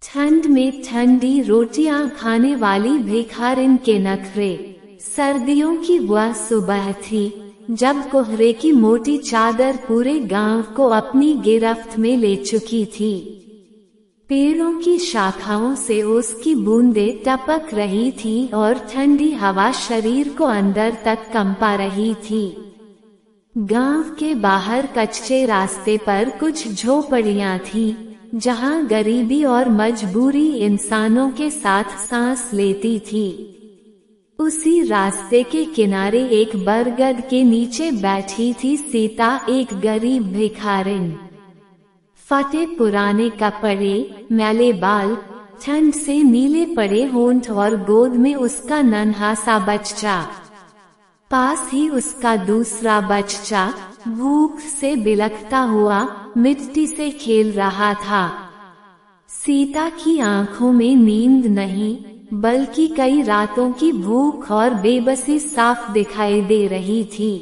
ठंड में ठंडी रोटियां खाने वाली भिखारिन के नखरे। सर्दियों की वह सुबह थी जब कोहरे की मोटी चादर पूरे गांव को अपनी गिरफ्त में ले चुकी थी। पेड़ों की शाखाओं से उसकी बूंदें टपक रही थी और ठंडी हवा शरीर को अंदर तक कंपा रही थी। गांव के बाहर कच्चे रास्ते पर कुछ झोपड़ियां थीं, जहां गरीबी और मजबूरी इंसानों के साथ सांस लेती थी। उसी रास्ते के किनारे एक बरगद के नीचे बैठी थी सीता, एक गरीब भिखारिन। फटे पुराने कपड़े, मैले बाल, ठंड से नीले पड़े होंठ और गोद में उसका नन्हा सा बच्चा। पास ही उसका दूसरा बच्चा भूख से बिलखता हुआ मिट्टी से खेल रहा था। सीता की आंखों में नींद नहीं, बल्कि कई रातों की भूख और बेबसी साफ दिखाई दे रही थी।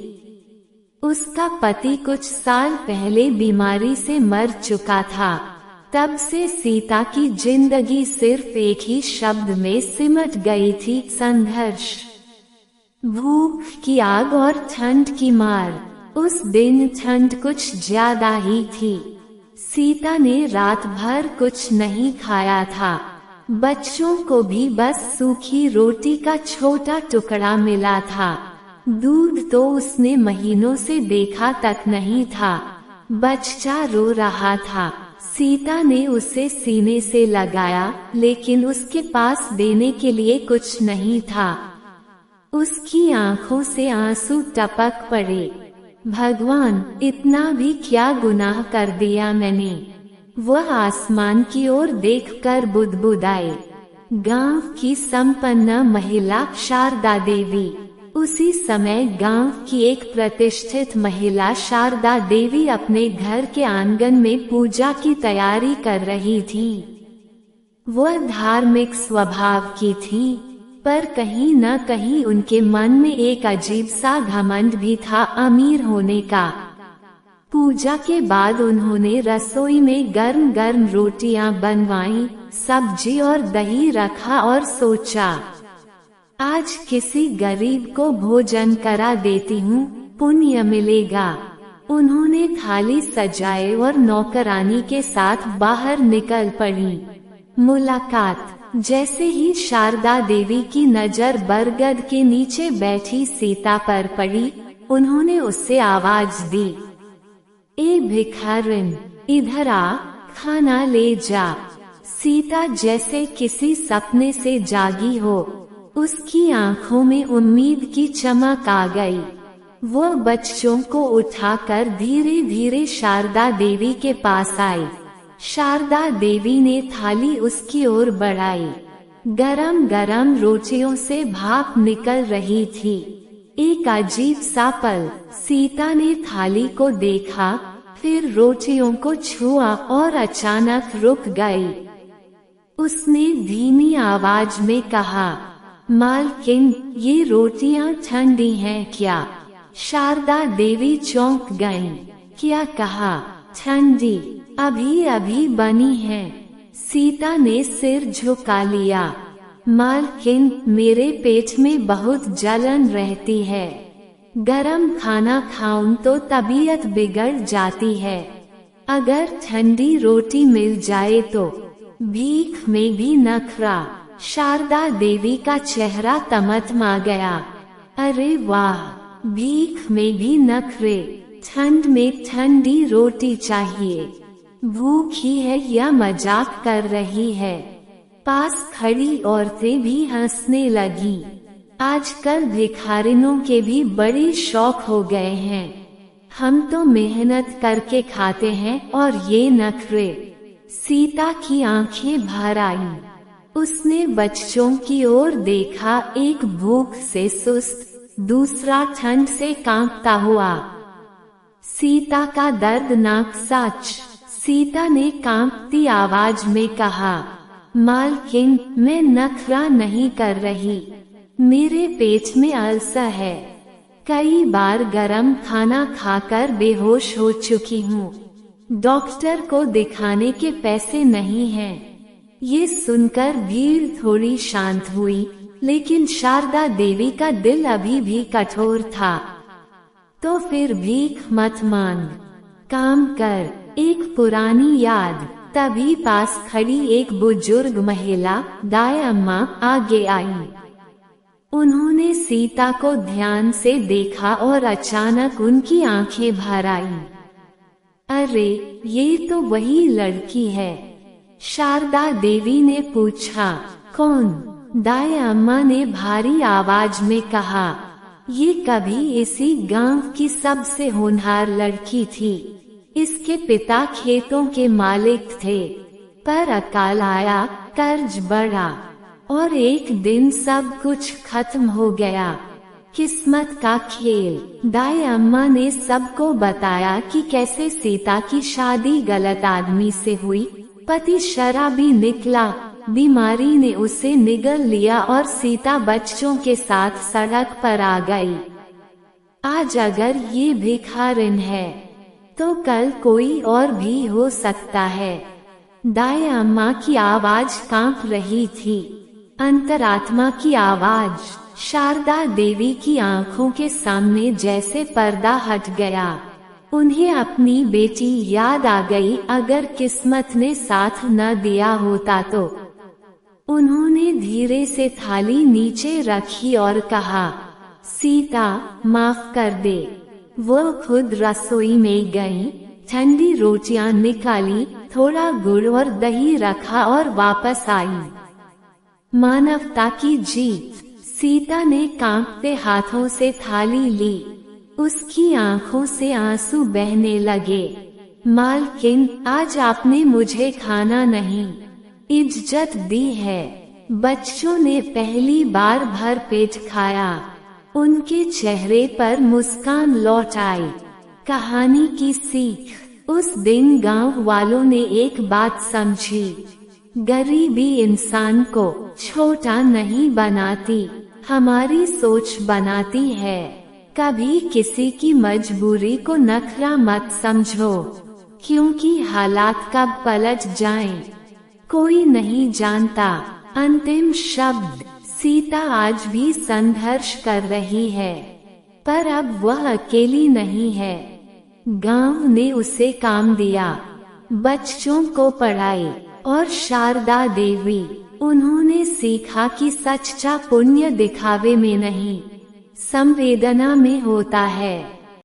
उसका पति कुछ साल पहले बीमारी से मर चुका था। तब से सीता की जिंदगी सिर्फ एक ही शब्द में सिमट गई थी, संघर्ष। भूख की आग और ठंड की मार। उस दिन ठंड कुछ ज्यादा ही थी। सीता ने रात भर कुछ नहीं खाया था। बच्चों को भी बस सूखी रोटी का छोटा टुकड़ा मिला था। दूध तो उसने महीनों से देखा तक नहीं था। बच्चा रो रहा था। सीता ने उसे सीने से लगाया, लेकिन उसके पास देने के लिए कुछ नहीं था। उसकी आंखों से आंसू टपक पड़े। भगवान, इतना भी क्या गुनाह कर दिया मैंने। वह आसमान की ओर देखकर बुदबुदाए। गांव की संपन्न महिला शारदा देवी। उसी समय गांव की एक प्रतिष्ठित महिला शारदा देवी अपने घर के आंगन में पूजा की तैयारी कर रही थी। वह धार्मिक स्वभाव की थी, पर कहीं न कहीं उनके मन में एक अजीब सा घमंड भी था, अमीर होने का। पूजा के बाद उन्होंने रसोई में गर्म गर्म रोटियां बनवाईं, सब्जी और दही रखा और सोचा, आज किसी गरीब को भोजन करा देती हूँ, पुण्य मिलेगा। उन्होंने थाली सजाए और नौकरानी के साथ बाहर निकल पड़ी। मुलाकात। जैसे ही शारदा देवी की नजर बरगद के नीचे बैठी सीता पर पड़ी, उन्होंने उससे आवाज दी, ए भिखारिन, इधर आ, खाना ले जा। सीता जैसे किसी सपने से जागी हो। उसकी आंखों में उम्मीद की चमक आ गई। वो बच्चों को उठाकर धीरे धीरे शारदा देवी के पास आई। शारदा देवी ने थाली उसकी ओर बढ़ाई। गरम गरम रोटियों से भाप निकल रही थी। एक अजीब सा पल। सीता ने थाली को देखा, फिर रोटियों को छुआ और अचानक रुक गई। उसने धीमी आवाज में कहा, मालकिन, ये रोटियां ठंडी हैं क्या? शारदा देवी चौंक गईं। क्या कहा? ठंडी? अभी अभी बनी है। सीता ने सिर झुका लिया। मालकिन, मेरे पेट में बहुत जलन रहती है। गरम खाना खाऊं तो तबीयत बिगड़ जाती है। अगर ठंडी रोटी मिल जाए तो। भीख में भी नखरा। शारदा देवी का चेहरा तमतमा गया। अरे वाह, भीख में भी नखरे। ठंड में ठंडी रोटी चाहिए। भूखी है या मजाक कर रही है? पास खड़ी औरतें भी हंसने लगी। आजकल भिखारिनों के भी बड़े शौक हो गए हैं। हम तो मेहनत करके खाते हैं और ये नखरे। सीता की आंखें भर आईं। उसने बच्चों की ओर देखा, एक भूख से सुस्त, दूसरा ठंड से कांपता हुआ। सीता का दर्दनाक सच। सीता ने कांपती आवाज में कहा, मालकिन, मैं नखरा नहीं कर रही। मेरे पेट में अल्सर है। कई बार गरम खाना खाकर बेहोश हो चुकी हूँ। डॉक्टर को दिखाने के पैसे नहीं हैं। ये सुनकर भीड़ थोड़ी शांत हुई, लेकिन शारदा देवी का दिल अभी भी कठोर था। तो फिर भीख मत मांग, काम कर। एक पुरानी याद। तभी पास खड़ी एक बुजुर्ग महिला, दाई अम्मा, आगे आई। उन्होंने सीता को ध्यान से देखा और अचानक उनकी आंखें भर आईं। अरे, ये तो वही लड़की है। शारदा देवी ने पूछा, कौन? दाई अम्मा ने भारी आवाज में कहा, ये कभी इसी गांव की सबसे होनहार लड़की थी। इसके पिता खेतों के मालिक थे, पर अकाल आया, कर्ज बढ़ा और एक दिन सब कुछ खत्म हो गया। किस्मत का खेल। दाई अम्मा ने सबको बताया कि कैसे सीता की शादी गलत आदमी से हुई। पति शराबी निकला, बीमारी ने उसे निगल लिया और सीता बच्चों के साथ सड़क पर आ गई। आज अगर ये भिखारिन है, तो कल कोई और भी हो सकता है। दाई अम्मा की आवाज कांप रही थी, अंतरात्मा की आवाज। शारदा देवी की आंखों के सामने जैसे पर्दा हट गया। उन्हें अपनी बेटी याद आ गई। अगर किस्मत ने साथ न दिया होता तो। उन्होंने धीरे से थाली नीचे रखी और कहा, सीता, माफ कर दे। वो खुद रसोई में गई, ठंडी रोटियां निकाली, थोड़ा गुड़ और दही रखा और वापस आई। मानवता की जीत। सीता ने कांपते हाथों से थाली ली। उसकी आंखों से आंसू बहने लगे। मालकिन, आज आपने मुझे खाना नहीं, इज्जत दी है। बच्चों ने पहली बार भर पेट खाया। उनके चेहरे पर मुस्कान लौट आई। कहानी की सीख। उस दिन गांव वालों ने एक बात समझी, गरीबी इंसान को छोटा नहीं बनाती, हमारी सोच बनाती है। कभी किसी की मजबूरी को नखरा मत समझो, क्योंकि हालात कब पलट जाएं, कोई नहीं जानता। अंतिम शब्द। सीता आज भी संघर्ष कर रही है, पर अब वह अकेली नहीं है। गांव ने उसे काम दिया, बच्चों को पढ़ाई, और शारदा देवी, उन्होंने सीखा कि सच्चा पुण्य दिखावे में नहीं, संवेदना में होता है।